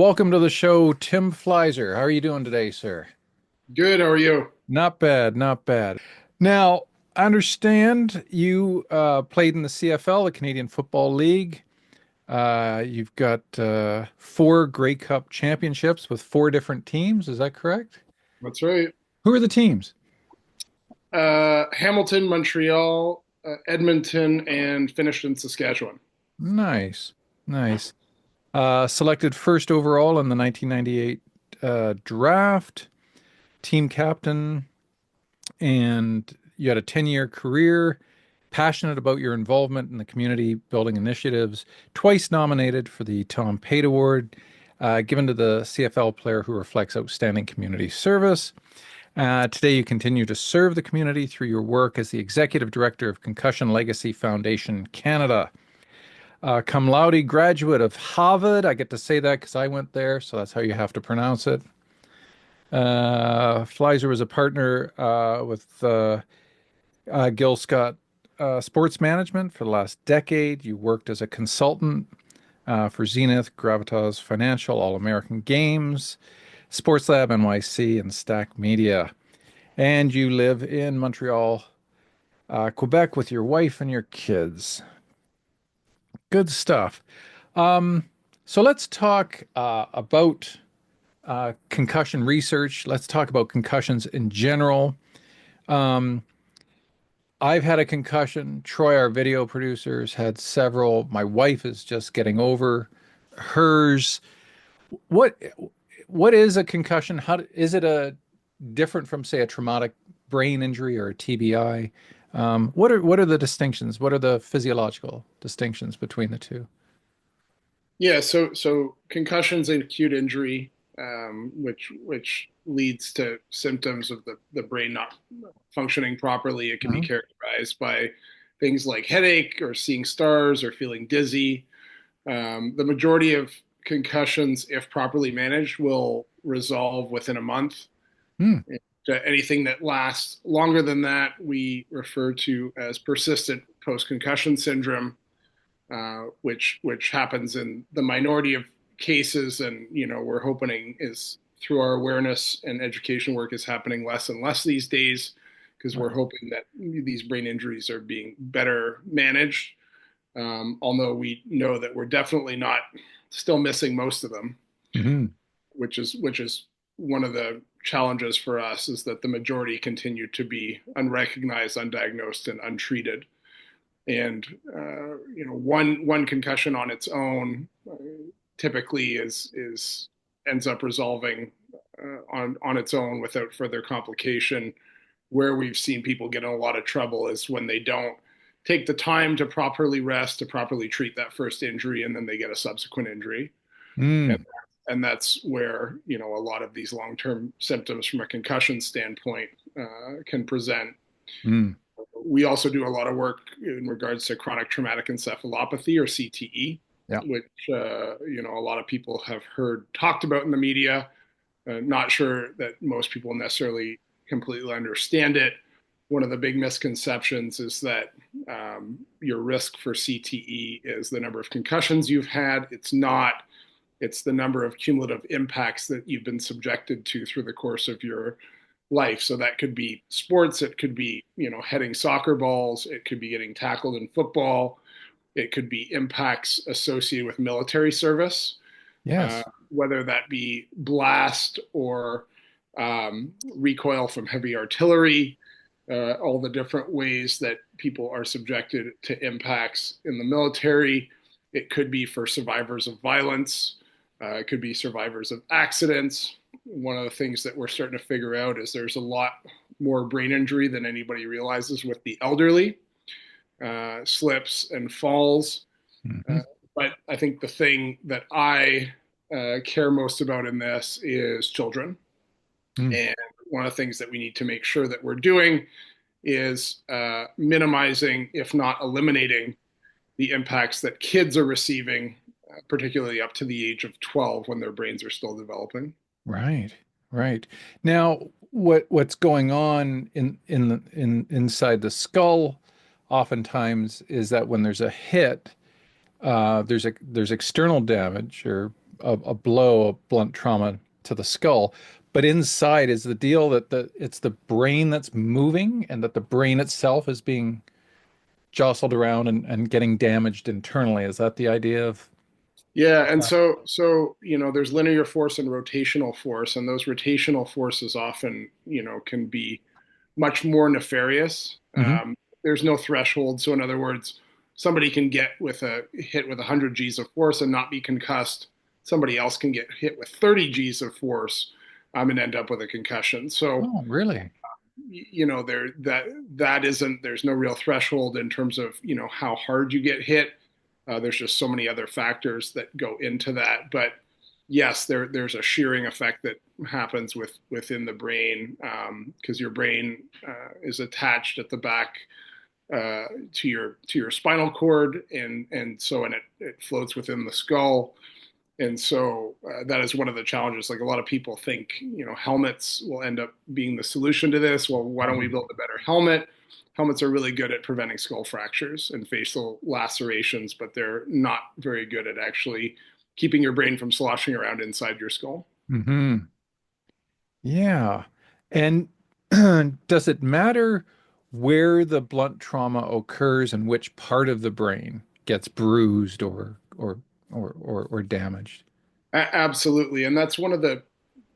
Welcome to the show, Tim Fleiszer. How are you doing today, sir? Good. How are you? Not bad, not bad. Now, I understand you played in the CFL, the Canadian Football League. You've got four Grey Cup championships with four different teams. Is that correct? That's right. Who are the teams? Hamilton, Montreal, Edmonton, and finished in Saskatchewan. Nice, nice. Selected first overall in the 1998 draft, team captain, and you had a 10-year career, passionate about your involvement in the community building initiatives, twice nominated for the Tom Pate Award, given to the CFL player who reflects outstanding community service. Today, you continue to serve the community through your work as the Executive Director of Concussion Legacy Foundation Canada. Cum laude graduate of Harvard. I get to say that because I went there, so that's how you have to pronounce it. Fleiszer was a partner with Gil Scott Sports Management for the last decade. You worked as a consultant for Xenith, Gravitas Financial, All American Games, SportsLab NYC, and Stack Media. And you live in Montreal, Quebec with your wife and your kids. Good stuff. So let's talk about concussion research. Let's talk about concussions in general. Um, I've had a concussion. Troy, our video producer, has had several. My wife is just getting over hers. What what is a concussion? Is it a different from, say, a traumatic brain injury or a TBI? What are the distinctions? What are the physiological distinctions between the two? Yeah. So concussion's an acute injury, which leads to symptoms of the brain not functioning properly. It can be Mhm. characterized by things like headache or seeing stars or feeling dizzy. The majority of concussions, if properly managed, will resolve within a month. Hmm. Anything that lasts longer than that, we refer to as persistent post-concussion syndrome, which happens in the minority of cases, and we're hoping is through our awareness and education work is happening less and less these days because we're hoping that these brain injuries are being better managed. Although we know that we're definitely not still missing most of them, Mhm. which is one of the challenges for us is that the majority continue to be unrecognized, undiagnosed, and untreated. And one concussion on its own typically is ends up resolving on its own without further complication. Where we've seen people get in a lot of trouble is when they don't take the time to properly rest, to properly treat that first injury, and then they get a subsequent injury. And Mm. that's where a lot of these long-term symptoms from a concussion standpoint can present. Mm. We also do a lot of work in regards to chronic traumatic encephalopathy, or CTE, Yeah. which a lot of people have heard talked about in the media. Not sure that most people necessarily completely understand it. One of the big misconceptions is that your risk for CTE is the number of concussions you've had. It's not. It's the number of cumulative impacts that you've been subjected to through the course of your life. So that could be sports, it could be, heading soccer balls, it could be getting tackled in football, it could be impacts associated with military service, uh, Yes. whether that be blast or recoil from heavy artillery, all the different ways that people are subjected to impacts in the military. It could be for survivors of violence. It could be survivors of accidents. One of the things that we're starting to figure out is there's a lot more brain injury than anybody realizes with the elderly, slips and falls. Uh, Mhm. but I think the thing that I care most about in this is children. Mm. And one of the things that we need to make sure that we're doing is minimizing, if not eliminating, the impacts that kids are receiving, particularly up to the age of 12 when their brains are still developing. Right. Right. Now, what's going on inside the skull oftentimes is that when there's a hit, there's external damage or a blow, a blunt trauma to the skull. But inside is the deal that it's the brain that's moving and that the brain itself is being jostled around and getting damaged internally. Is that the idea of Yeah, and so there's linear force and rotational force, and those rotational forces often can be much more nefarious. hmm There's no threshold, so in other words, somebody can get with a hit with 100 G's of force and not be concussed. Somebody else can get hit with 30 G's of force and end up with a concussion. So Oh, really? that isn't there's no real threshold in terms of how hard you get hit. There's just so many other factors that go into that. But yes, there's a shearing effect that happens within the brain because your brain is attached at the back to your spinal cord, and it floats within the skull. And so that is one of the challenges. Like a lot of people think, helmets will end up being the solution to this. Well, why don't we Mhm. build a better helmet? Helmets are really good at preventing skull fractures and facial lacerations, but they're not very good at actually keeping your brain from sloshing around inside your skull. hmm Yeah. And does it matter where the blunt trauma occurs and which part of the brain gets bruised or damaged? Absolutely, and that's one of the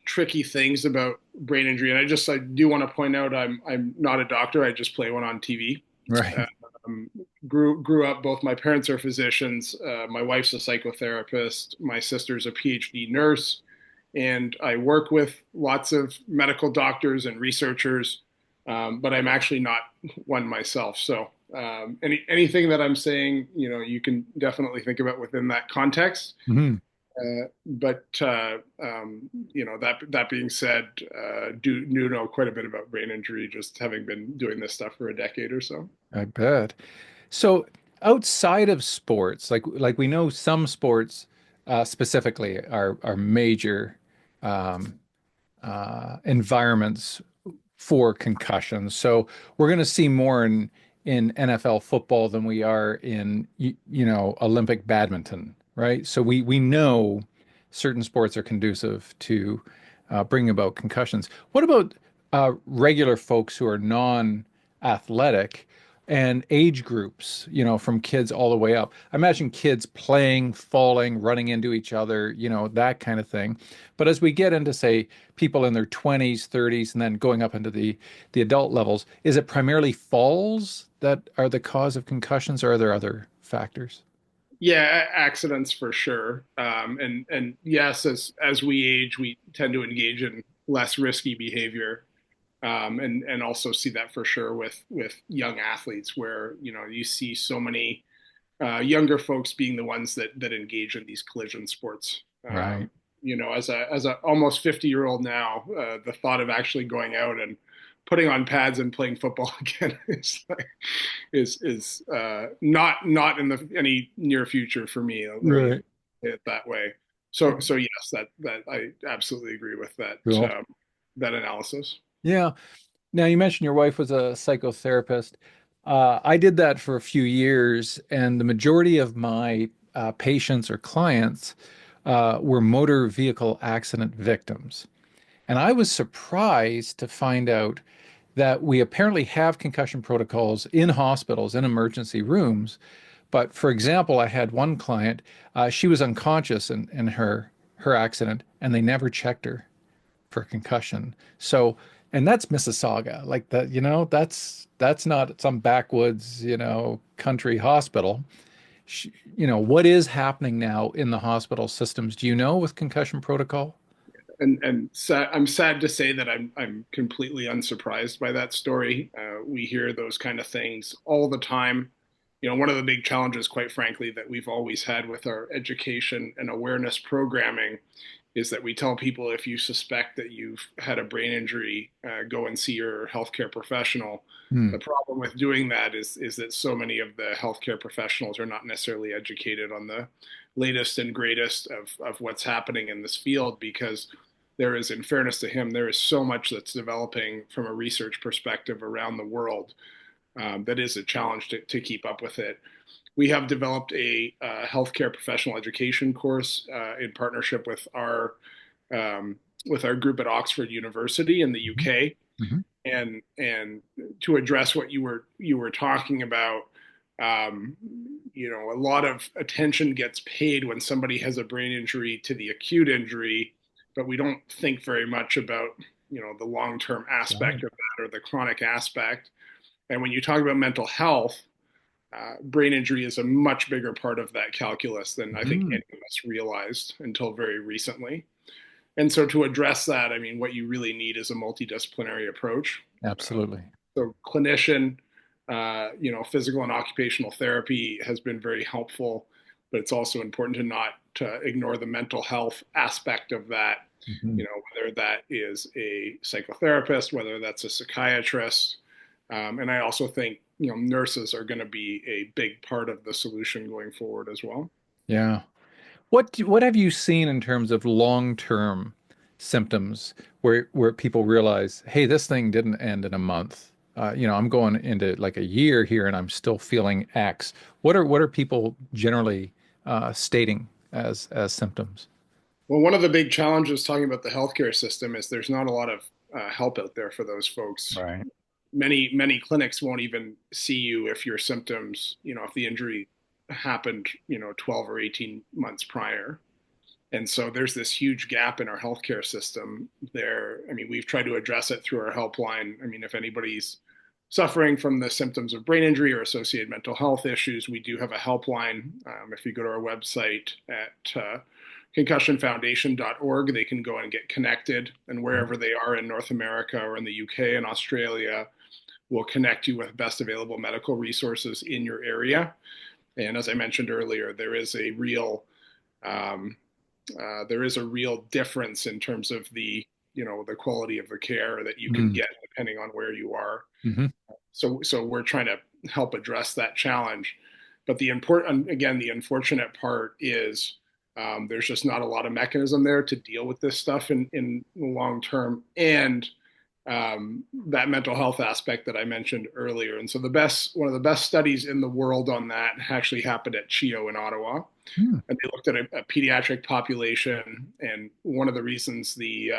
tricky things about brain injury. And I do want to point out I'm not a doctor. I just play one on TV. Right. Um, grew up. Both my parents are physicians. My wife's a psychotherapist. My sister's a PhD nurse, and I work with lots of medical doctors and researchers. But I'm actually not one myself. So anything that I'm saying, you can definitely think about within that context. hmm That being said, do know quite a bit about brain injury, just having been doing this stuff for a decade or so. I bet. So outside of sports, like we know some sports specifically are major um, environments for concussions. So we're going to see more in NFL football than we are in Olympic badminton, right? So we know certain sports are conducive to bringing about concussions. What about regular folks who are non-athletic and age groups, from kids all the way up? I imagine kids playing, falling, running into each other, that kind of thing. But as we get into, say, people in their 20s, 30s, and then going up into the adult levels, is it primarily falls that are the cause of concussions, or are there other factors? Yeah, accidents for sure. And yes, as we age, we tend to engage in less risky behavior. And also see that for sure with young athletes, where you see so many younger folks being the ones that engage in these collision sports. Right. As a almost 50-year-old now, the thought of actually going out and putting on pads and playing football again is not in any near future for me. Let me Right. say it that way. So yes, that I absolutely agree with that Cool. that analysis. Yeah. Now, you mentioned your wife was a psychotherapist. I did that for a few years, and the majority of my patients or clients were motor vehicle accident victims. And I was surprised to find out that we apparently have concussion protocols in hospitals, in emergency rooms. But for example, I had one client, she was unconscious in her accident, and they never checked her for concussion. So, and that's Mississauga, like that, that's not some backwoods, country hospital. What is happening now in the hospital systems? Do you know with concussion protocol? I'm sad to say that I'm completely unsurprised by that story. We hear those kind of things all the time. One of the big challenges, quite frankly, that we've always had with our education and awareness programming is that we tell people if you suspect that you've had a brain injury, go and see your healthcare professional. Hmm. The problem with doing that is that so many of the healthcare professionals are not necessarily educated on the latest and greatest of what's happening in this field, because there is, in fairness to him, there is so much that's developing from a research perspective around the world that is a challenge to keep up with it. we have developed a healthcare professional education course in partnership with our group at Oxford University in the UK, Mm-hmm. and to address what you were talking about. A lot of attention gets paid when somebody has a brain injury to the acute injury, but we don't think very much about the long-term Right. aspect of that or the chronic aspect. And when you talk about mental health, brain injury is a much bigger part of that calculus than I think Mm. any of us realized until very recently. And so to address that, I mean, what you really need is a multidisciplinary approach. Absolutely. So clinician, physical and occupational therapy has been very helpful, but it's also important to not ignore the mental health aspect of that. Mm-hmm. Whether that is a psychotherapist, whether that's a psychiatrist, and I also think nurses are going to be a big part of the solution going forward as well. Yeah. What have you seen in terms of long-term symptoms where people realize, hey, this thing didn't end in a month. I'm going into like a year here and I'm still feeling X. What are people generally stating as symptoms? Well, one of the big challenges talking about the healthcare system is there's not a lot of help out there for those folks. Right. Many clinics won't even see you if your symptoms, if the injury happened, 12 or 18 months prior. And so there's this huge gap in our healthcare system there. I mean, we've tried to address it through our helpline. I mean, if anybody's suffering from the symptoms of brain injury or associated mental health issues, we do have a helpline. If you go to our website at concussionfoundation.org, they can go and get connected. And wherever they are in North America or in the UK and Australia, we'll connect you with best available medical resources in your area. And as I mentioned earlier, um, there is a real difference in terms of the quality of the care that you can Mm. get depending on where you are. Hmm. So we're trying to help address that challenge. But the unfortunate part is there's just not a lot of mechanism there to deal with this stuff in the long term, and that mental health aspect that I mentioned earlier. And so one of the best studies in the world on that actually happened at CHIO in Ottawa, Mm. and they looked at a pediatric population. And one of the reasons the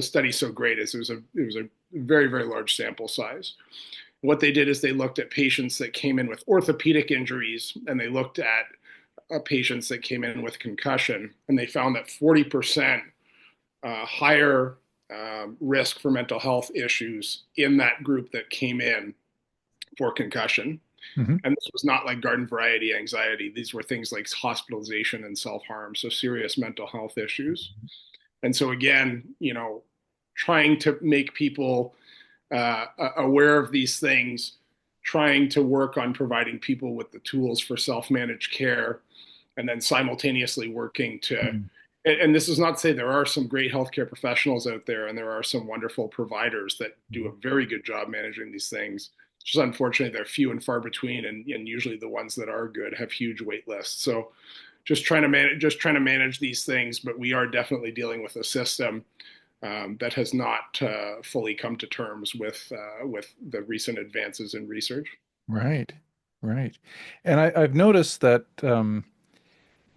study's so great is it was a very, very large sample size. What they did is they looked at patients that came in with orthopedic injuries, and they looked at patients that came in with concussion, and they found that 40% higher risk for mental health issues in that group that came in for concussion. Hmm. And this was not like garden variety anxiety. These were things like hospitalization and self-harm, so serious mental health issues. And so again, trying to make people aware of these things, trying to work on providing people with the tools for self-managed care, and then simultaneously working to, Mm. and this is not to say there are some great healthcare professionals out there and there are some wonderful providers that do a very good job managing these things. It's just unfortunately they're few and far between, and usually the ones that are good have huge wait lists. So just trying to manage these things, but we are definitely dealing with a system that has not fully come to terms with the recent advances in research. Right. Right. And I've noticed that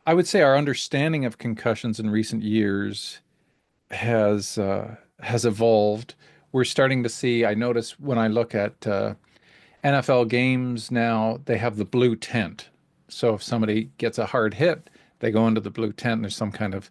I would say our understanding of concussions in recent years has evolved. We're starting to see, I notice when I look at NFL games now, they have the blue tent. So if somebody gets a hard hit, they go into the blue tent and there's some kind of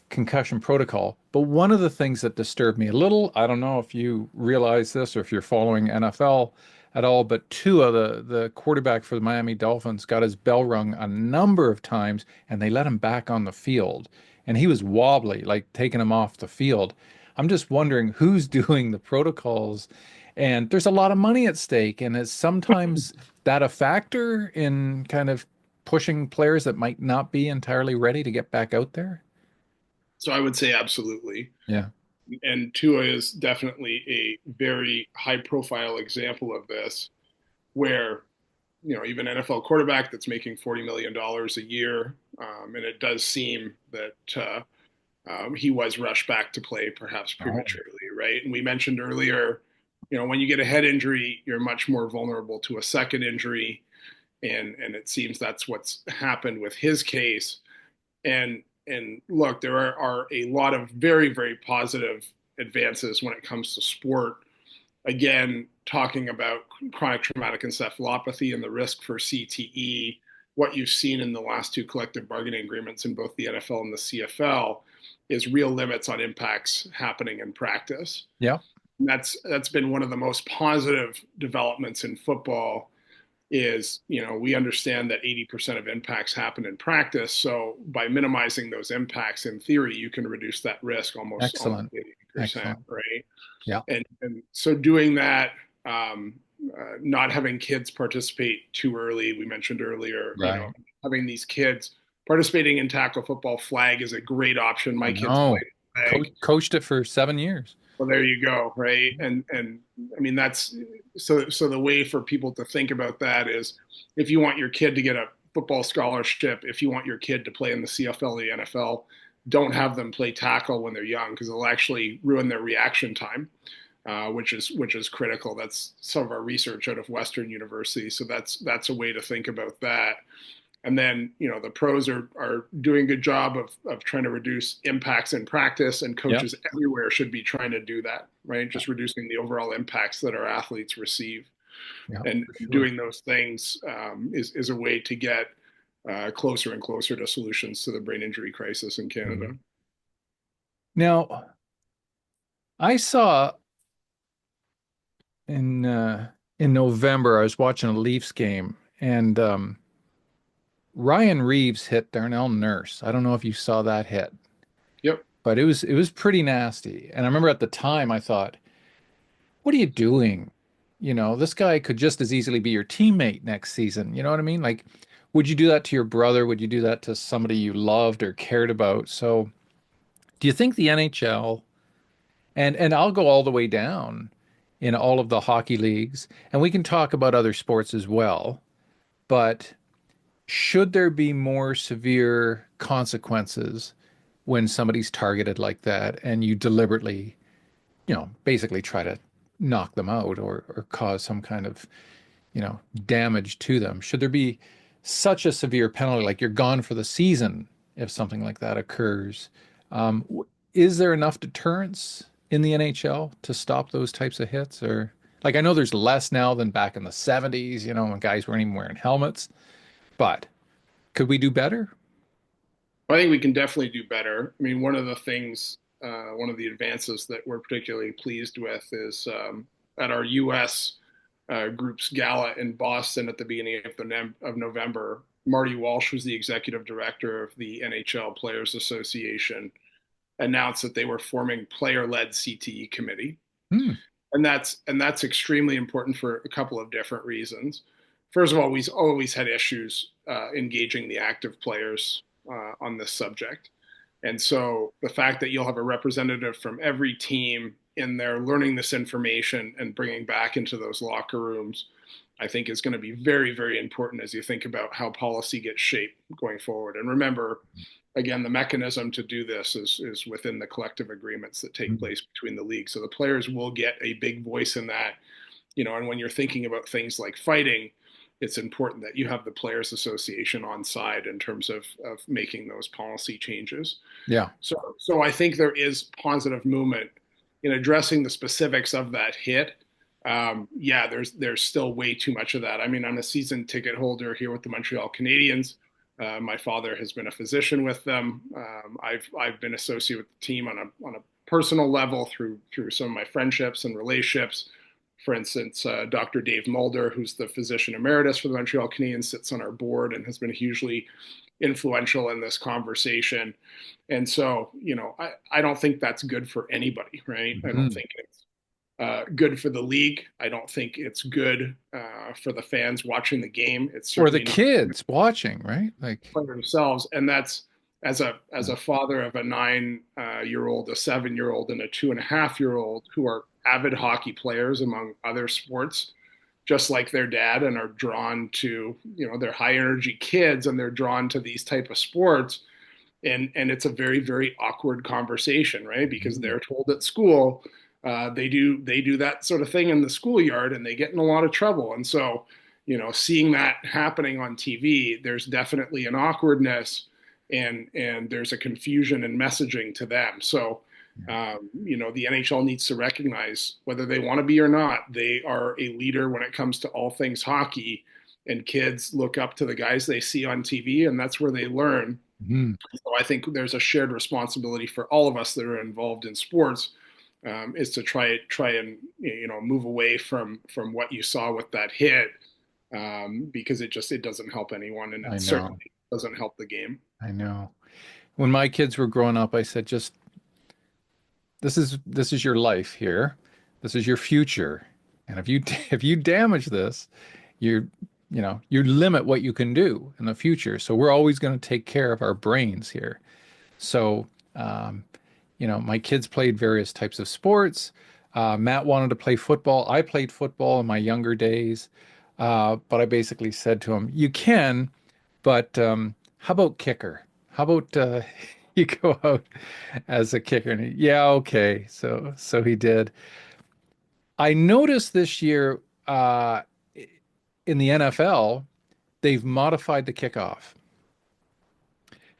concussion protocol. But one of the things that disturbed me a little, I don't know if you realize this or if you're following NFL at all, but Tua, the quarterback for the Miami Dolphins, got his bell rung a number of times and they let him back on the field. And he was wobbly, like taking him off the field. I'm just wondering who's doing the protocols. And there's a lot of money at stake. And is sometimes that a factor in kind of pushing players that might not be entirely ready to get back out there? So I would say absolutely. Yeah. And Tua is definitely a very high profile example of this, where even NFL quarterback that's making $40 million a year, and it does seem that he was rushed back to play perhaps Oh. prematurely, right? And we mentioned earlier, when you get a head injury, you're much more vulnerable to a second injury. and it seems that's what's happened with his case. And look, there are a lot of very, very positive advances when it comes to sport. Again, talking about chronic traumatic encephalopathy and the risk for CTE, what you've seen in the last two collective bargaining agreements in both the NFL and the CFL is real limits on impacts happening in practice. Yeah. And that's been one of the most positive developments in football is, we understand that 80% of impacts happen in practice. So by minimizing those impacts, in theory, you can reduce that risk almost Excellent. 80%, right? Yeah. And so doing that, not having kids participate too early, we mentioned earlier, Right. having these kids participating in tackle football. Flag is a great option. My kids No. played flag. Coached it for 7 years. Well, there you go, right? And I mean that's so the way for people to think about that is if you want your kid to get a football scholarship, if you want your kid to play in the CFL or the NFL, don't have them play tackle when they're young because it'll actually ruin their reaction time, which is critical. That's some of our research out of Western University. So that's a way to think about that. And then, the pros are doing a good job of trying to reduce impacts in practice, and coaches everywhere should be trying to do that, right? Just reducing the overall impacts that our athletes receive. And sure. doing those things is a way to get closer and closer to solutions to the brain injury crisis in Canada. Mm-hmm. Now, I saw in November, I was watching a Leafs game, and Ryan Reeves hit Darnell Nurse. I don't know if you saw that hit. Yep. But it was pretty nasty. And I remember at the time I thought, what are you doing? This guy could just as easily be your teammate next season. You know what I mean? Like, would you do that to your brother? Would you do that to somebody you loved or cared about? So, do you think the NHL and I'll go all the way down in all of the hockey leagues, and we can talk about other sports as well, but should there be more severe consequences when somebody's targeted like that and you deliberately, basically try to knock them out or cause some kind of, damage to them? Should there be such a severe penalty, like you're gone for the season if something like that occurs? Is there enough deterrence in the NHL to stop those types of hits? Or like, I know there's less now than back in the 70s, when guys weren't even wearing helmets, but could we do better? I think we can definitely do better. I mean, one of the things, one of the advances that we're particularly pleased with is at our U.S. Group's gala in Boston at the beginning of November, Marty Walsh, who's the executive director of the NHL Players Association, announced that they were forming player-led CTE committee. Hmm. And that's extremely important for a couple of different reasons. First of all, we've always had issues engaging the active players on this subject. And so the fact that you'll have a representative from every team in there learning this information and bringing back into those locker rooms, I think is going to be very, very important as you think about how policy gets shaped going forward. And remember, again, the mechanism to do this is within the collective agreements that take place between the leagues. So the players will get a big voice in that, and when you're thinking about things like fighting, it's important that you have the Players Association on side in terms of making those policy changes. Yeah. So I think there is positive movement in addressing the specifics of that hit. There's still way too much of that. I mean, I'm a season ticket holder here with the Montreal Canadiens. My father has been a physician with them. I've been associated with the team on a personal level through some of my friendships and relationships. For instance, Dr. Dave Mulder, who's the physician emeritus for the Montreal Canadiens, sits on our board and has been hugely influential in this conversation. And so, I don't think that's good for anybody, right? I don't think it's good for the league. I don't think it's good for the fans watching the game. It's or the kids watching, right? Like for themselves. And that's as a father of a 9-year-old, a 7-year-old, and a 2.5-year-old who are avid hockey players among other sports, just like their dad, and are drawn to, they're high energy kids and they're drawn to these type of sports. And it's a very, very awkward conversation, right? Because they're told at school, they do that sort of thing in the schoolyard and they get in a lot of trouble. And so, seeing that happening on TV, there's definitely an awkwardness and there's a confusion in messaging to them. So, the NHL needs to recognize whether they want to be or not, they are a leader when it comes to all things hockey, and kids look up to the guys they see on TV, and that's where they learn. Mhm. So I think there's a shared responsibility for all of us that are involved in sports, is to try and move away from what you saw with that hit, because it doesn't help anyone, and I it know. certainly doesn't help the game. I know. When my kids were growing up, I said, just this is your life here. This is your future. And if you if you damage this, you you limit what you can do in the future. So we're always going to take care of our brains here. So, um, my kids played various types of sports. Matt wanted to play football. I played football in my younger days. But I basically said to him, you can, but how about kicker? How about you go out as a kicker? And yeah, okay. So he did. I noticed this year in the NFL, they've modified the kickoff.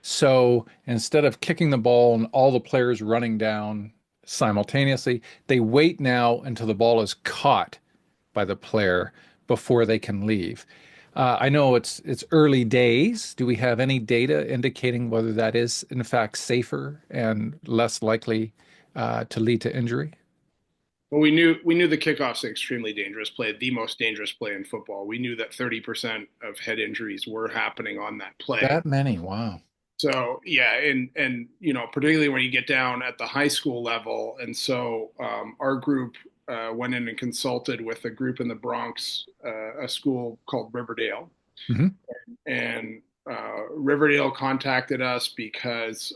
So instead of kicking the ball and all the players running down simultaneously, they wait now until the ball is caught by the player before they can leave. I know it's early days. Do we have any data indicating whether that is in fact safer and less likely to lead to injury? Well, we knew the kickoff's an extremely dangerous play, the most dangerous play in football. We knew that 30% of head injuries were happening on that play. That many? Wow. So yeah, and particularly when you get down at the high school level, and so our group went in and consulted with a group in the Bronx, a school called Riverdale, Hmm. and Riverdale contacted us because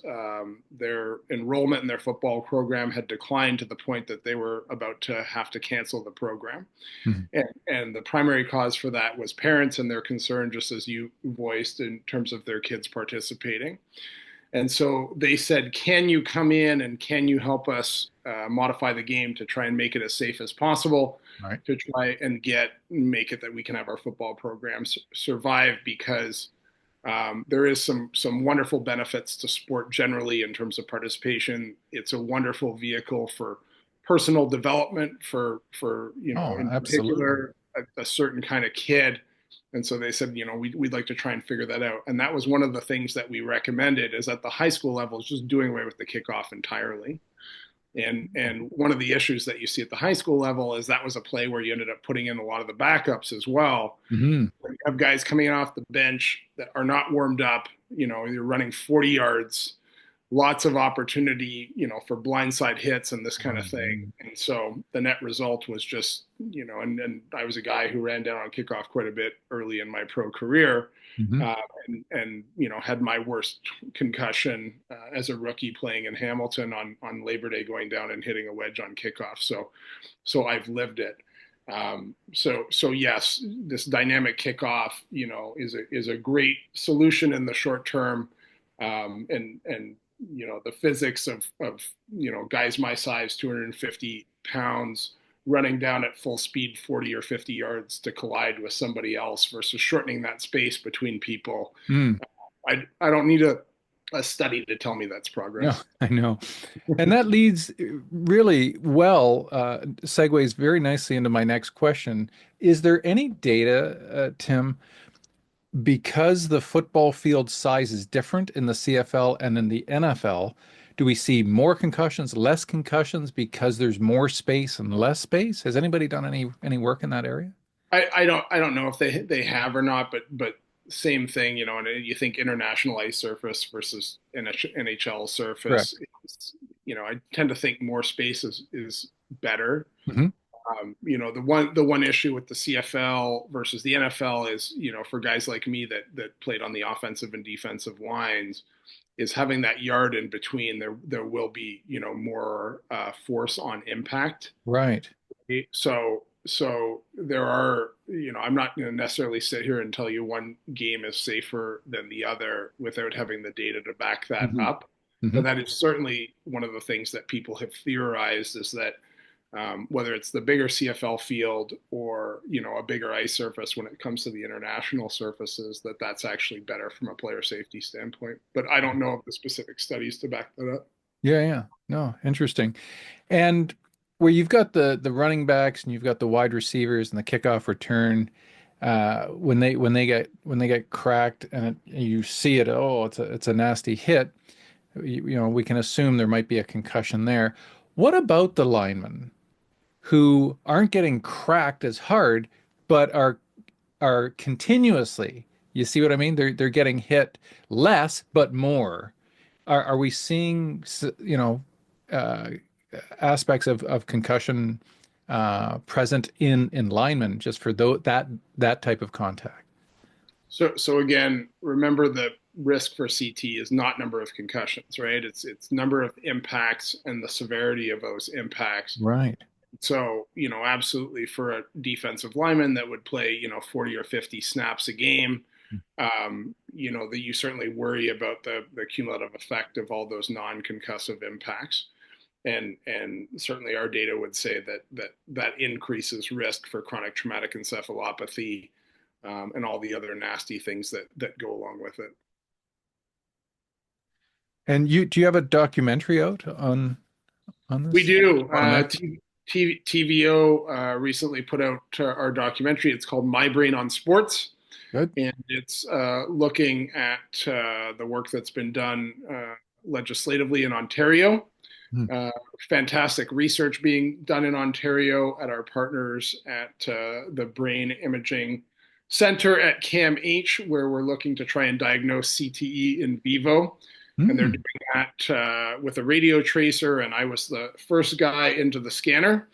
their enrollment in their football program had declined to the point that they were about to have to cancel the program. Hmm. And the primary cause for that was parents and their concern, just as you voiced, in terms of their kids participating. And so they said, can you come in and can you help us modify the game to try and make it as safe as possible, Right. to try and make it that we can have our football programs survive, because there is some wonderful benefits to sport generally in terms of participation. It's a wonderful vehicle for personal development for Oh, in absolutely. particular a certain kind of kid. And so they said, we'd like to try and figure that out. And that was one of the things that we recommended, is at the high school level is just doing away with the kickoff entirely. And one of the issues that you see at the high school level is that was a play where you ended up putting in a lot of the backups as well. Hmm. You have guys coming off the bench that are not warmed up. You're running 40 yards, lots of opportunity, for blindside hits and this kind of thing. Hmm. And so the net result was just, and I was a guy who ran down on kickoff quite a bit early in my pro career, Hmm. uh, and had my worst concussion as a rookie playing in Hamilton on Labor Day, going down and hitting a wedge on kickoff. So I've lived it. So yes, this dynamic kickoff, is a great solution in the short term, and the physics of guys my size, 250 pounds, running down at full speed 40 or 50 yards to collide with somebody else versus shortening that space between people. Mm. I don't need a study to tell me that's No, progress. I know. And that leads really well, segues very nicely into my next question. Is there any data, Tim, because the football field size is different in the CFL and in the NFL, do we see more concussions, less concussions because there's more space and less space? Has anybody done any work in that area? I don't know if they have or not, but same thing, and you think international ice surface versus NHL surface. Correct. I tend to think more space is better. Hmm. The one issue with the CFL versus the NFL is, for guys like me that played on the offensive and defensive lines, is having that yard in between. There will be, more force on impact. Right. So there are, I'm not going to necessarily sit here and tell you one game is safer than the other without having the data to back that Hmm. up. Hmm. But that is certainly one of the things that people have theorized, is that whether it's the bigger CFL field or, a bigger ice surface when it comes to the international surfaces, that's actually better from a player safety standpoint. But I don't know of the specific studies to back that up. Yeah, yeah. No, interesting. And where you've got the running backs and you've got the wide receivers and the kickoff return, when they get cracked and you see it, oh, it's a nasty hit. We can assume there might be a concussion there. What about the linemen who aren't getting cracked as hard, but are continuously, you see what I mean? They're getting hit less, but more. Are we seeing, uh, aspects of concussion present in linemen just for that type of contact? So again, remember the risk for CT is not number of concussions, right? It's number of impacts and the severity of those impacts. Right. So, absolutely for a defensive lineman that would play, 40 or 50 snaps a game, that you certainly worry about the cumulative effect of all those non-concussive impacts. And certainly our data would say that increases risk for chronic traumatic encephalopathy, and all the other nasty things that go along with it. And do you have a documentary out on We this? do. On that? TVO recently put out our documentary. It's called My Brain on Sports, Good. and it's looking at the work that's been done legislatively in Ontario. Hmm. Fantastic research being done in Ontario at our partners at the Brain Imaging Center at CAMH, where we're looking to try and diagnose CTE in vivo. And they're Hmm. doing that with a radio tracer. And I was the first guy into the scanner.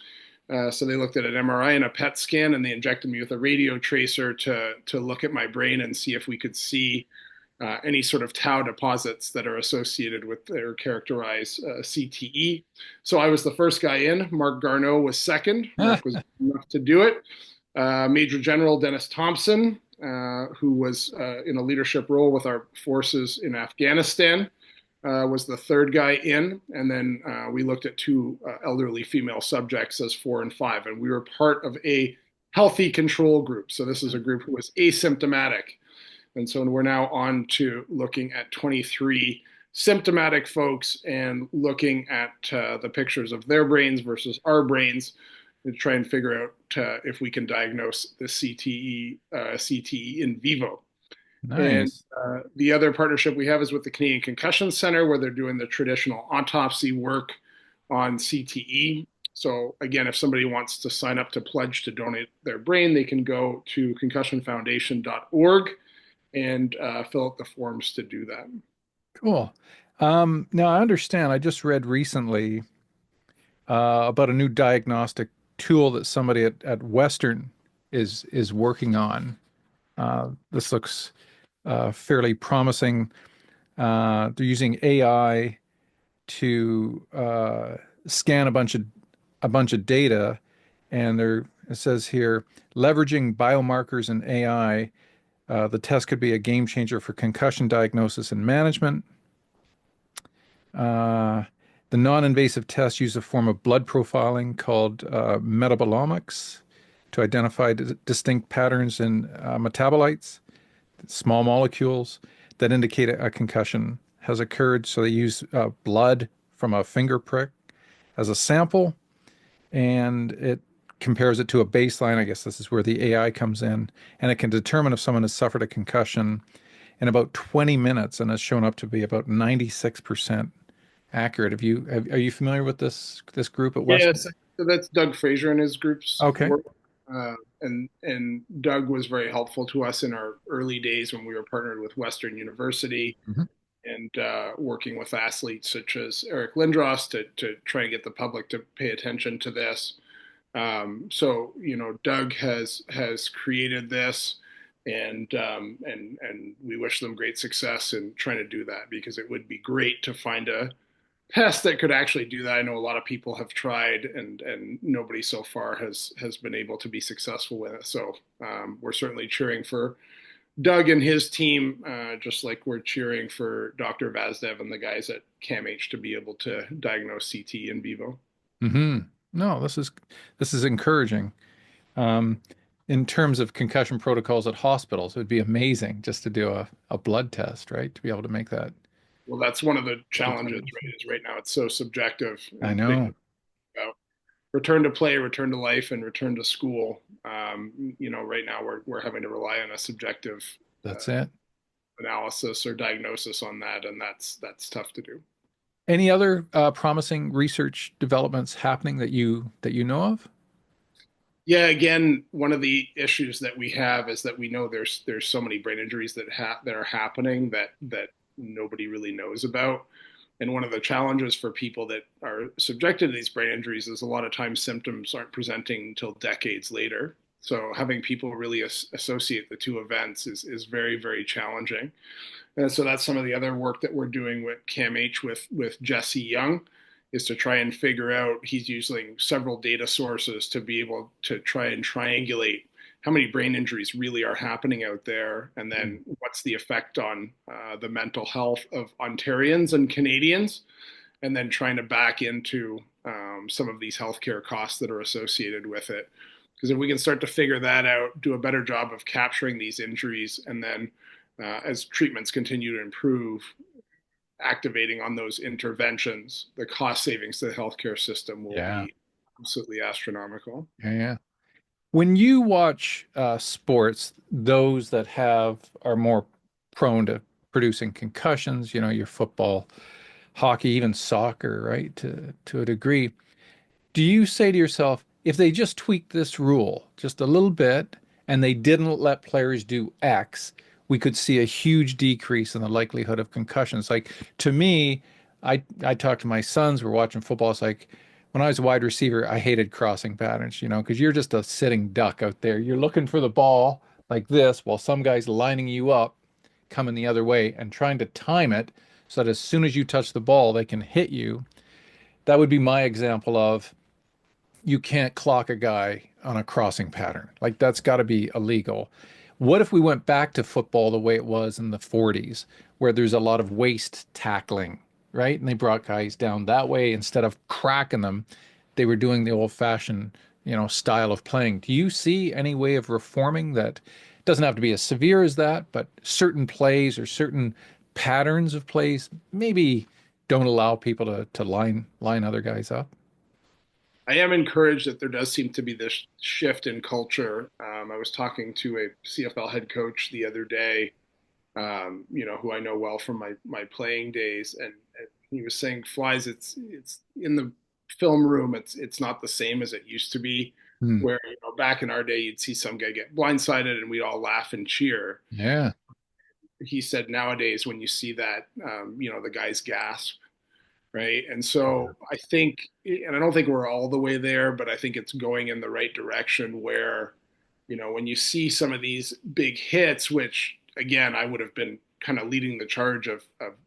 So they looked at an MRI and a PET scan, and they injected me with a radio tracer to look at my brain and see if we could see any sort of tau deposits that are associated with or characterize CTE. So I was the first guy in. Mark Garneau was second. Mark was enough to do it. Major General Dennis Thompson, who was in a leadership role with our forces in Afghanistan, was the third guy in. And then we looked at two elderly female subjects as 4 and 5. And we were part of a healthy control group. So this is a group who was asymptomatic. And so we're now on to looking at 23 symptomatic folks and looking at the pictures of their brains versus our brains to try and figure out if we can diagnose the CTE in vivo. And Nice. the other partnership we have is with the Canadian Concussion Center, where they're doing the traditional autopsy work on CTE. So again, if somebody wants to sign up to pledge to donate their brain, they can go to concussionfoundation.org and fill out the forms to do that. Cool. Now I understand. I just read recently about a new diagnostic tool that somebody at Western is working on. This looks fairly promising. They're using AI to scan a bunch of data, and it says here, leveraging biomarkers and AI, the test could be a game changer for concussion diagnosis and management. Uh, the non-invasive tests use a form of blood profiling called metabolomics to identify distinct patterns in metabolites, small molecules that indicate a concussion has occurred. So they use blood from a finger prick as a sample, and it compares it to a baseline. I guess this is where the AI comes in, and it can determine if someone has suffered a concussion in about 20 minutes and has shown up to be about 96% accurate. Are you familiar with this group at Western? Yes, so that's Doug Fraser and his group's Okay. work. And Doug was very helpful to us in our early days when we were partnered with Western University Mhm. and working with athletes such as Eric Lindros to try and get the public to pay attention to this. So Doug has created this, and we wish them great success in trying to do that, because it would be great to find a test that could actually do that. I know a lot of people have tried, and nobody so far has been able to be successful with it. So we're certainly cheering for Doug and his team, just like we're cheering for Dr. Vazdev and the guys at CAMH to be able to diagnose CT in vivo. Hmm. No, this is encouraging. Um, in terms of concussion protocols at hospitals, it would be amazing just to do a blood test, right? To be able to make that Well, that's one of the challenges, determination. right? Is right now it's so subjective, I and thinking know. about return to play, return to life, and return to school. Right now we're having to rely on a subjective That's uh, it. analysis or diagnosis on that, and that's tough to do. Any other promising research developments happening that you know of? Yeah, again, one of the issues that we have is that we know there's so many brain injuries that are happening that nobody really knows about. And one of the challenges for people that are subjected to these brain injuries is a lot of times symptoms aren't presenting until decades later. So having people really associate the two events is very, very challenging. And so that's some of the other work that we're doing with CAMH with Jesse Young is to try and figure out, he's using several data sources to be able to try and triangulate how many brain injuries really are happening out there, and Mm. then what's the effect on the mental health of Ontarians and Canadians, and then trying to back into some of these healthcare costs that are associated with it. Because if we can start to figure that out, do a better job of capturing these injuries, and then as treatments continue to improve, activating on those interventions, the cost savings to the healthcare system will Yeah, be absolutely astronomical. yeah, yeah. When you watch sports, those that have are more prone to producing concussions, your football, hockey, even soccer, right, to a degree. Do you say to yourself, if they just tweaked this rule just a little bit and they didn't let players do X, we could see a huge decrease in the likelihood of concussions? Like to me, I talk to my sons, we're watching football. It's like when I was a wide receiver, I hated crossing patterns, because you're just a sitting duck out there. You're looking for the ball like this while some guy's lining you up, coming the other way and trying to time it so that as soon as you touch the ball, they can hit you. That would be my example of you can't clock a guy on a crossing pattern. Like that's got to be illegal. What if we went back to football the way it was in the 40s, where there's a lot of waist tackling, right? And they brought guys down that way instead of cracking them. They were doing the old-fashioned, style of playing. Do you see any way of reforming that? It doesn't have to be as severe as that, but certain plays or certain patterns of plays maybe don't allow people to line other guys up. I am encouraged that there does seem to be this shift in culture. I was talking to a CFL head coach the other day, who I know well from my playing days, and he was saying, "Flies, it's in the film room. It's not the same as it used to be. Hmm. Where back in our day, you'd see some guy get blindsided, and we'd all laugh and cheer." Yeah. He said nowadays, when you see that, the guys gasp, right? And so I think, and I don't think we're all the way there, but I think it's going in the right direction where, when you see some of these big hits, which again, I would have been kind of leading the charge of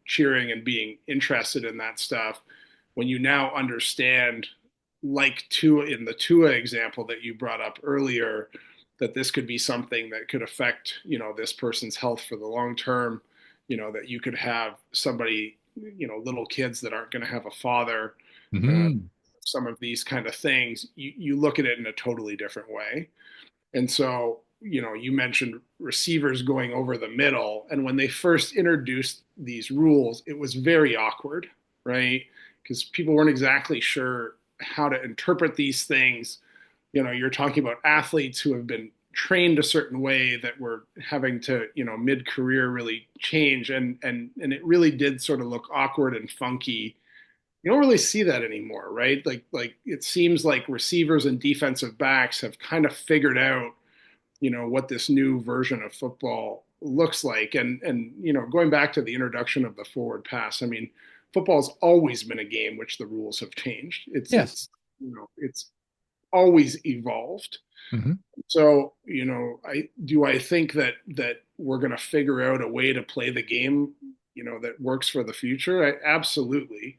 cheering and being interested in that stuff, when you now understand, like Tua in the Tua example that you brought up earlier, that this could be something that could affect, this person's health for the long term, that you could have somebody, little kids that aren't going to have a father, uh, Hmm. some of these kind of things, you look at it in a totally different way. And so, you mentioned receivers going over the middle. And when they first introduced these rules, it was very awkward, right? Because people weren't exactly sure how to interpret these things. You're talking about athletes who have been trained a certain way that were having to, mid-career really change. And it really did sort of look awkward and funky. You don't really see that anymore, right? Like it seems like receivers and defensive backs have kind of figured out, what this new version of football looks like. And going back to the introduction of the forward pass, I mean, football's always been a game which the rules have changed. It's Yes. it's it's always evolved. Hmm. So, I think that we're going to figure out a way to play the game, that works for the future. Absolutely.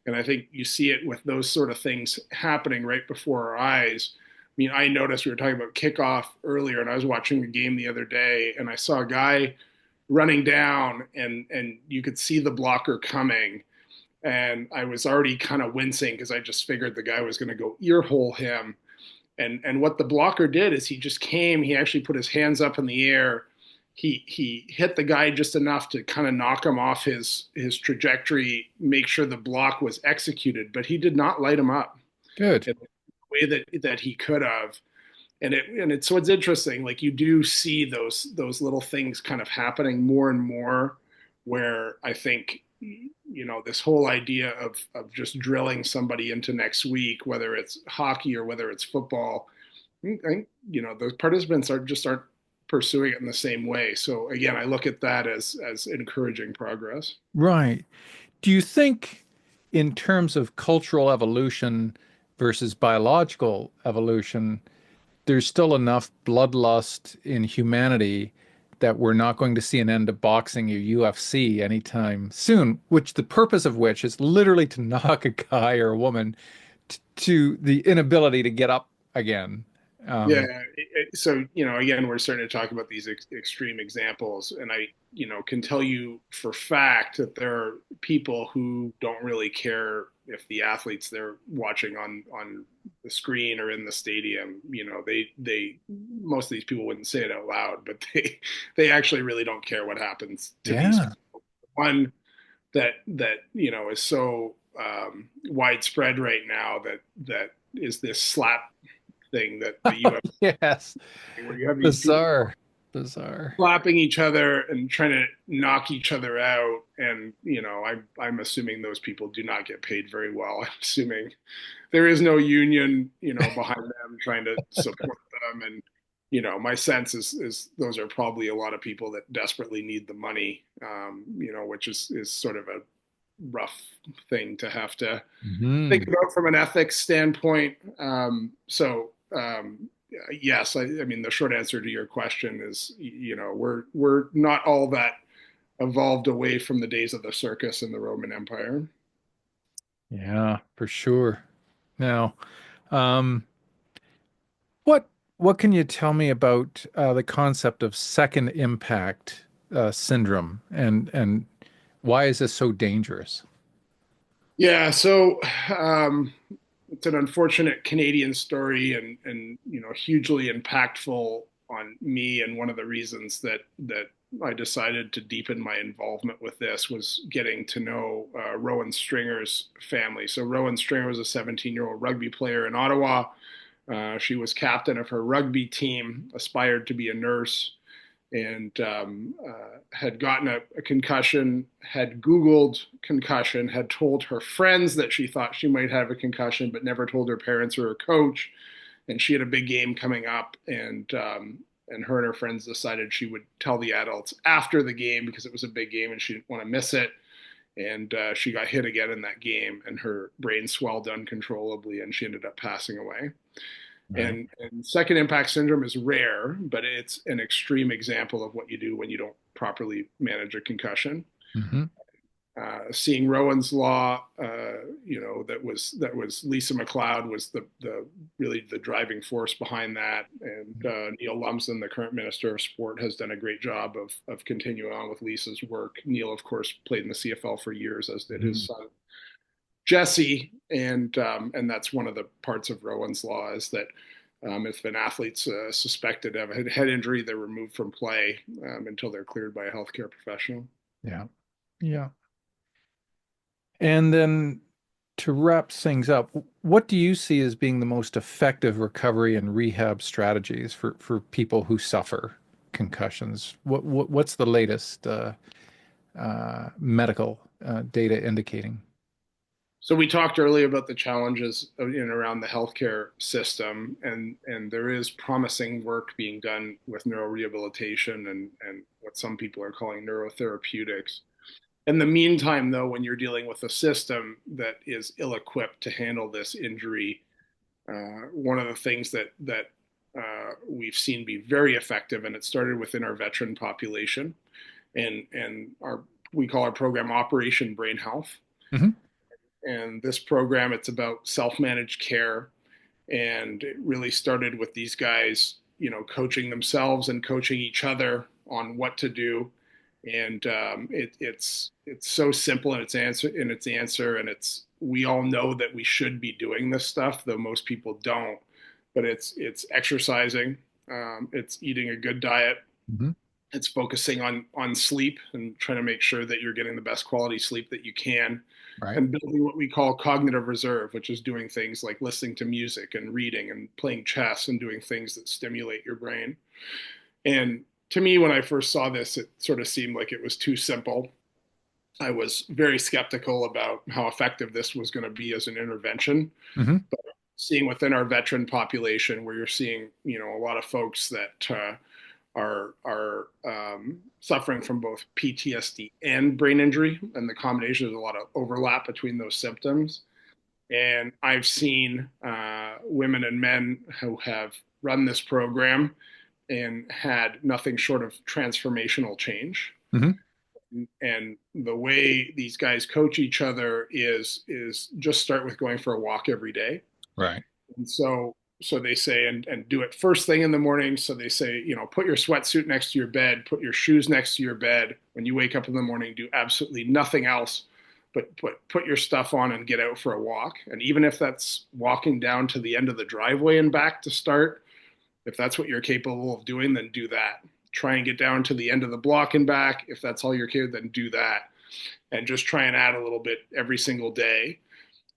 And I think you see it with those sort of things happening right before our eyes. I mean, I noticed we were talking about kickoff earlier, and I was watching the game the other day, and I saw a guy running down, and you could see the blocker coming, and I was already kind of wincing because I just figured the guy was going to go earhole him. And what the blocker did is he just came. He actually put his hands up in the air. He hit the guy just enough to kind of knock him off his trajectory, make sure the block was executed, but he did not light him up Good. in the way that he could have. And it's so it's interesting. Like you do see those little things kind of happening more and more, where I think this whole idea of just drilling somebody into next week, whether it's hockey or whether it's football, I think those participants aren't pursuing it in the same way. So again, I look at that as encouraging progress. Right. Do you think, in terms of cultural evolution versus biological evolution, there's still enough bloodlust in humanity that we're not going to see an end to boxing or UFC anytime soon, which the purpose of which is literally to knock a guy or a woman to the inability to get up again. Yeah. Um, So, again, we're starting to talk about these extreme examples, and I, can tell you for fact that there are people who don't really care if the athletes they're watching on the screen or in the stadium, they most of these people wouldn't say it out loud, but they actually really don't care what happens to these yeah. people. One that is so widespread right now that is this slap thing that the UFC, Yes. where you have these people Bizarre. Bizarre. slapping each other and trying to knock each other out. And I'm assuming those people do not get paid very well. I'm assuming there is no union, behind them trying to support them. And my sense is those are probably a lot of people that desperately need the money, which is sort of a rough thing to have to think Mhm. about from an ethics standpoint. So yes, I mean the short answer to your question is we're not all that evolved away from the days of the circus in the Roman Empire. Yeah, for sure. Now, um, what what can you tell me about the concept of second impact syndrome and why is this so dangerous? Yeah, so um, it's an unfortunate Canadian story, and hugely impactful on me. And one of the reasons that I decided to deepen my involvement with this was getting to know Rowan Stringer's family. So Rowan Stringer was a 17-year-old rugby player in Ottawa. She was captain of her rugby team, aspired to be a nurse, and had gotten a concussion, had Googled concussion, had told her friends that she thought she might have a concussion, but never told her parents or her coach. And she had a big game coming up, and her and her friends decided she would tell the adults after the game because it was a big game and she didn't want to miss it. And she got hit again in that game, and her brain swelled uncontrollably, and she ended up passing away. Right. And second impact syndrome is rare, but it's an extreme example of what you do when you don't properly manage a concussion. Hmm. Seeing Rowan's Law, that was Lisa McLeod was the really the driving force behind that, and Neil Lumsden, the current Minister of Sport, has done a great job of continuing on with Lisa's work. Neil, of course, played in the CFL for years, as did his son Jesse, and that's one of the parts of Rowan's Law is that if an athlete's suspected of a head injury, they're removed from play until they're cleared by a healthcare professional. Yeah. Yeah. And then to wrap things up, what do you see as being the most effective recovery and rehab strategies for people who suffer concussions? What's the latest medical data indicating? So we talked earlier about the challenges in and around the healthcare system, and there is promising work being done with neurorehabilitation and what some people are calling neurotherapeutics. In the meantime, though, when you're dealing with a system that is ill-equipped to handle this injury, one of the things that we've seen be very effective, and it started within our veteran population, and our we call our program Operation Brain Health. Hmm. And this program, it's about self-managed care, and it really started with these guys, coaching themselves and coaching each other on what to do. And it's so simple in its answer, and it's we all know that we should be doing this stuff, though most people don't. But it's exercising, it's eating a good diet, Hmm. it's focusing on sleep and trying to make sure that you're getting the best quality sleep that you can, Right. and building what we call cognitive reserve, which is doing things like listening to music and reading and playing chess and doing things that stimulate your brain. And to me, when I first saw this, it sort of seemed like it was too simple. I was very skeptical about how effective this was going to be as an intervention. Hmm. But seeing within our veteran population, where you're seeing, a lot of folks that are suffering from both PTSD and brain injury, and the combination, there's a lot of overlap between those symptoms. And I've seen women and men who have run this program and had nothing short of transformational change. Hmm. And the way these guys coach each other is just start with going for a walk every day. Right. And so they say, and do it first thing in the morning. So they say, put your sweatsuit next to your bed, put your shoes next to your bed. When you wake up in the morning, do absolutely nothing else, but put your stuff on and get out for a walk. And even if that's walking down to the end of the driveway and back to start, if that's what you're capable of doing, then do that. Try and get down to the end of the block and back. If that's all you're capable, then do that. And just try and add a little bit every single day.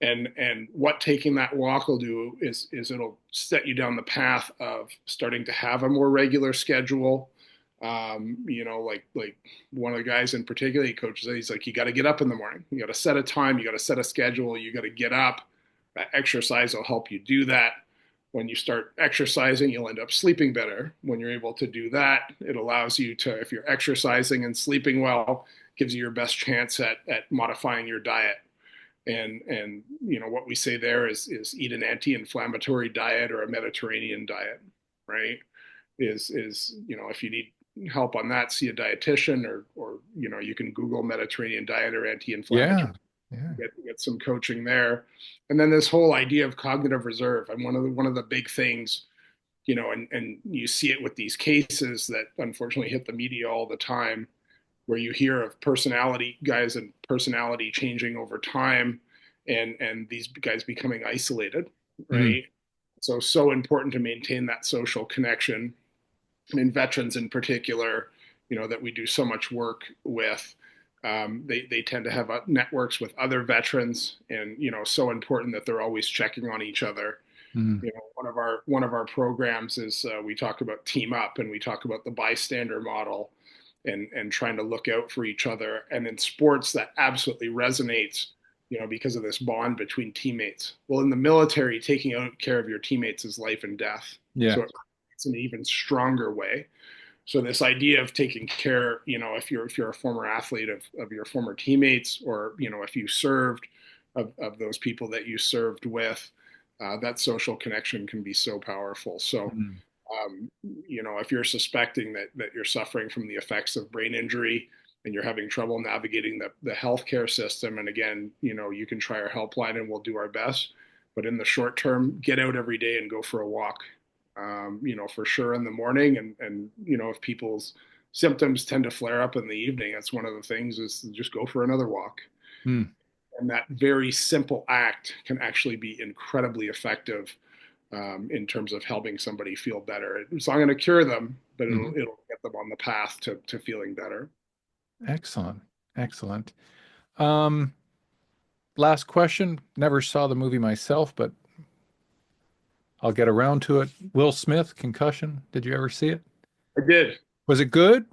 And what taking that walk will do is it'll set you down the path of starting to have a more regular schedule. Like one of the guys in particular, he coaches, he's like, you got to get up in the morning. You got to set a time. You got to set a schedule. You got to get up. That exercise will help you do that. When you start exercising, you'll end up sleeping better. When you're able to do that, it allows you to, if you're exercising and sleeping well, gives you your best chance at modifying your diet. And what we say there is eat an anti-inflammatory diet or a Mediterranean diet, right? Is if you need help on that, see a dietitian, or you can Google Mediterranean diet or Yeah. anti-inflammatory, Yeah. get some coaching there. And then this whole idea of cognitive reserve, and one of the big things, and you see it with these cases that unfortunately hit the media all the time, where you hear of personality guys and personality changing over time, and these guys becoming isolated, Hmm. right? So important to maintain that social connection. And in veterans in particular, that we do so much work with, they tend to have networks with other veterans, and so important that they're always checking on each other. Hmm. One of our programs is, we talk about team up, and we talk about the bystander model, and trying to look out for each other. And in sports, that absolutely resonates, because of this bond between teammates. Well, in the military, taking care of your teammates is life and death. Yeah. So it's an even stronger way. So this idea of taking care, if you're a former athlete, of your former teammates, or if you served, of those people that you served with, that social connection can be so powerful. So Hmm. if you're suspecting that you're suffering from the effects of brain injury, and you're having trouble navigating the healthcare system, and again, you can try our helpline and we'll do our best. But in the short term, get out every day and go for a walk. For sure in the morning, and if people's symptoms tend to flare up in the evening, that's one of the things, is just go for another walk. Hmm. And that very simple act can actually be incredibly effective, in terms of helping somebody feel better. It's not going to cure them, but it'll Hmm. it'll get them on the path to feeling better. Excellent. Excellent. Um, Last question. Never saw the movie myself, but I'll get around to it. Will Smith, Concussion. Did you ever see it? I did. Was it good?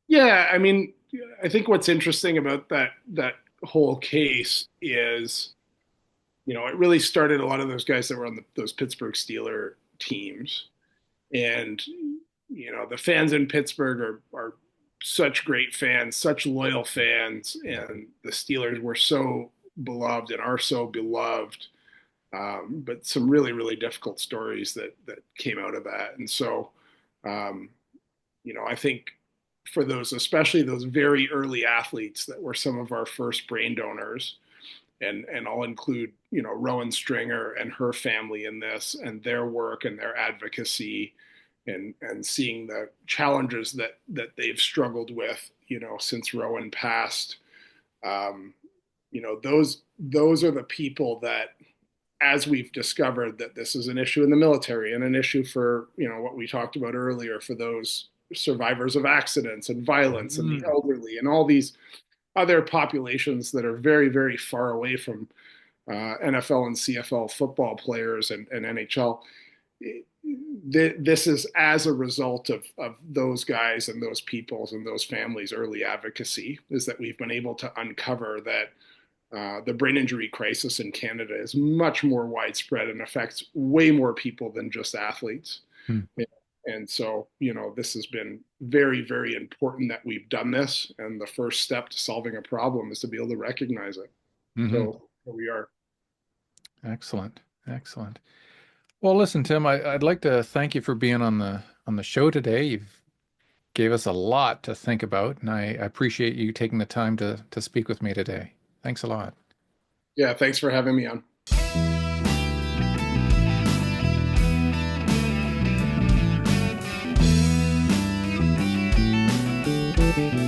Yeah, I mean, I think what's interesting about that whole case is, it really started a lot of those guys that were on those Pittsburgh Steeler teams. And the fans in Pittsburgh are such great fans, such loyal fans, and the Steelers were so beloved and are so beloved. But some really, really difficult stories that came out of that. And so, um, I think for those, especially those very early athletes that were some of our first brain donors, and I'll include, Rowan Stringer and her family in this, and their work and their advocacy, and seeing the challenges that they've struggled with, since Rowan passed. Those are the people that, as we've discovered that this is an issue in the military and an issue for, what we talked about earlier, for those survivors of accidents and violence and the elderly and all these other populations that are very, very far away from NFL and CFL football players and NHL. This is as a result of those guys and those peoples and those families' early advocacy, is that we've been able to uncover that the brain injury crisis in Canada is much more widespread and affects way more people than just athletes. And so, this has been very, very important that we've done this. And the first step to solving a problem is to be able to recognize it. So here we are. Excellent. Excellent. Well, listen, Tim, I'd like to thank you for being on the show today. You've gave us a lot to think about, and I appreciate you taking the time to speak with me today. Thanks a lot. Yeah, thanks for having me on. Thank you.